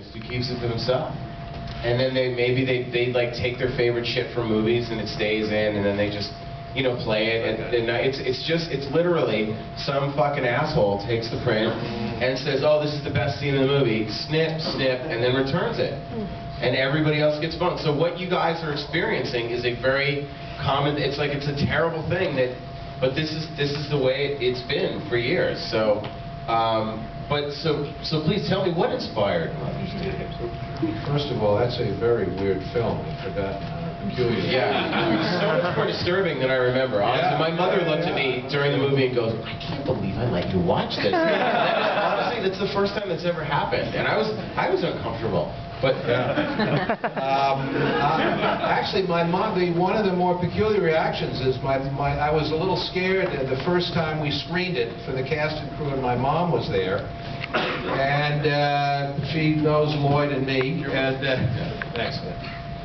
perfectionist who keeps it to himself. And then maybe they like take their favorite shit from movies and it stays in, and then they just, you know, play it. And it's literally some fucking asshole takes the print and says, oh, this is the best scene in the movie, snip, snip, and then returns it. And everybody else gets boned. So what you guys are experiencing is a very common, it's like it's a terrible thing that, but this is the way it's been for years. So, so please tell me what inspired Mother's Day. First of all, that's a very weird film. I forgot. Peculiar. Yeah, so much more disturbing than I remember. Honestly, my mother looked at me during the movie and goes, I can't believe I let you watch this. Honestly, that's the first time that's ever happened, and I was uncomfortable. But actually, my mom, one of the more peculiar reactions is I was a little scared the first time we screened it for the cast and crew, and my mom was there, and she knows Lloyd and me, and excellent.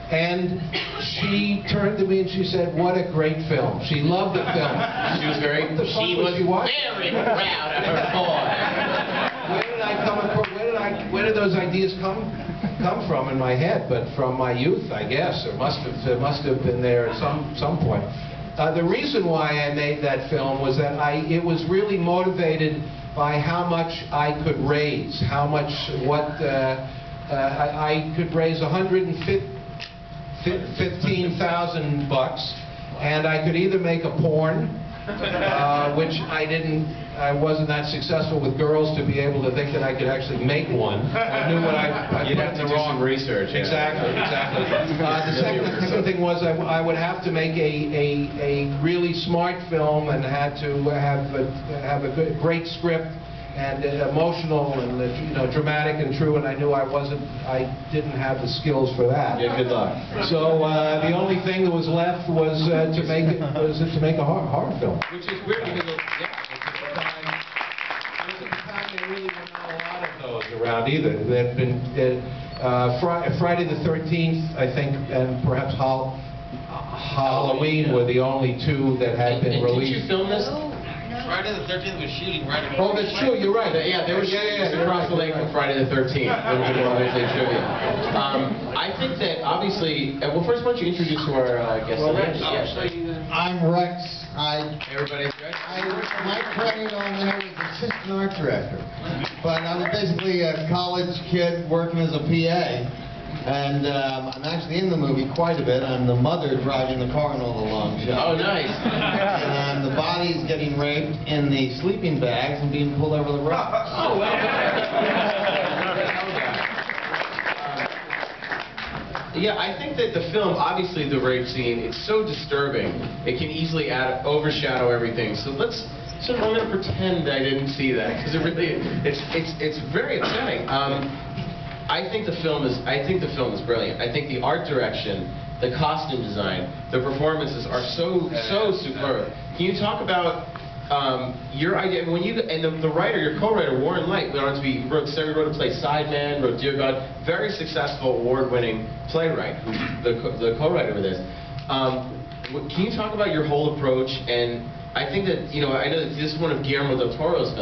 And she turned to me and she said, "What a great film!" She loved the film. She was very proud of her boy. Where did I come across? Where did those ideas come from in my head? But from my youth, I guess. It must have been there at some point. The reason why I made that film was that it was really motivated by how much I could raise, I could raise $115,000, and I could either make a porn, which I wasn't that successful with girls to be able to think that I could actually make one. I knew what I You'd have to do some research. Yeah. Exactly. The second thing was I would have to make a really smart film and had to have a great script and emotional and dramatic and true, and I knew I didn't have the skills for that. Yeah, good luck. So the only thing that was left was to make a horror film. Which is weird because at the time there really were not a lot of those around either. There had been Friday the 13th, I think, and perhaps Halloween were the only two that had been released. Did you film this? Friday the 13th was shooting right across. Oh, that's true. You're right. Yeah, they were shooting across the lake from Friday the 13th. I think that obviously, well, first, why don't you introduce to our guests? I'm Rex. Everybody's Rex. My credit on there was assistant art director, but I was basically a college kid working as a PA. And I'm actually in the movie quite a bit. I'm the mother driving the car in all the long shots. Oh, nice. And the body's getting raped in the sleeping bags and being pulled over the rocks. Oh, well. Yeah, I think that the film, obviously the rape scene, it's so disturbing. It can easily overshadow everything. So I'm going to pretend I didn't see that, because it's very upsetting. I think the film is brilliant. I think the art direction, the costume design, the performances are so superb. Can you talk about your idea when the writer, your co-writer Warren Leight went on to be wrote a play Sideman, wrote Dear God, very successful award-winning playwright, the co-writer with this. Can you talk about your whole approach? And I think that I know that this is one of Guillermo del Toro's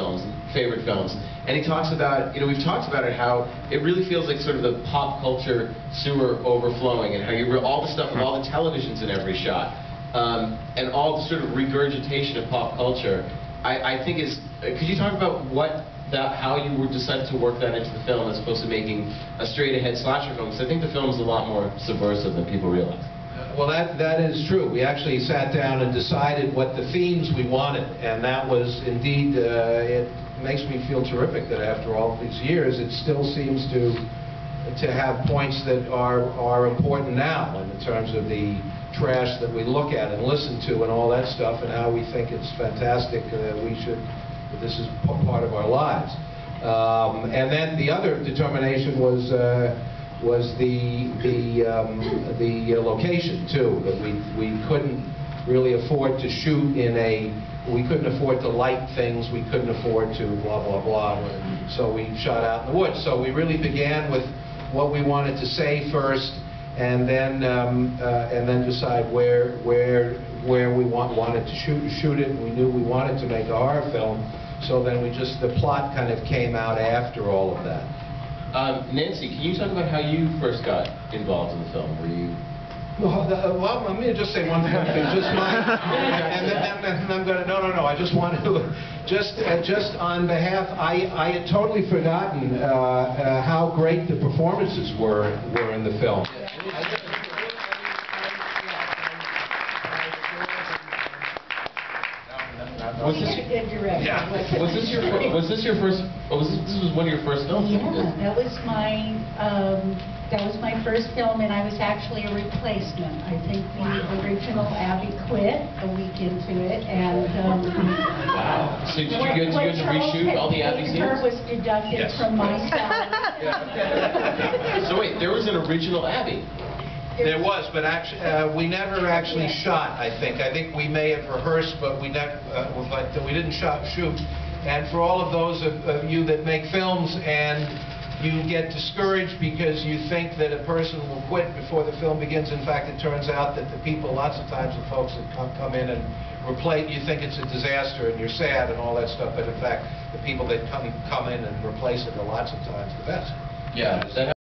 favorite films. And he talks about, we've talked about it, how it really feels like sort of the pop culture sewer overflowing, and how all the stuff, all the televisions in every shot, and all the sort of regurgitation of pop culture, I think is, could you talk about how you decided to work that into the film as opposed to making a straight-ahead slasher film? Because I think the film is a lot more subversive than people realize. Well, that is true. We actually sat down and decided what the themes we wanted, and that was indeed, it makes me feel terrific that after all these years, it still seems to have points that are important now in terms of the trash that we look at and listen to and all that stuff, and how we think it's fantastic that this is part of our lives. And then the other determination was the location too. That we couldn't really afford to shoot we couldn't afford to light things, we couldn't afford to blah blah blah. So we shot out in the woods. So we really began with what we wanted to say first, and then decide where we wanted to shoot it. We knew we wanted to make a horror film, so then the plot kind of came out after all of that. Nancy, can you talk about how you first got involved in the film? Were you... Well, let me just say one thing. Just mine, and then I'm going to. No. I just want to, just on behalf. I had totally forgotten how great the performances were in the film. Was this your first? This was one of your first films? Yeah, that was my first film, and I was actually a replacement. I think the original Abby quit a week into it, and wow. So did you get to reshoot all the Abby scenes? Her was deducted from my salary. So wait, there was an original Abby. There was, but actually, we never actually shot. I think we may have rehearsed, but we never. But we didn't shoot. And for all of those of you that make films and you get discouraged because you think that a person will quit before the film begins. In fact, it turns out that the people, lots of times, the folks that come in and replace, you think it's a disaster and you're sad and all that stuff. But in fact, the people that come in and replace it are lots of times the best. Yeah. That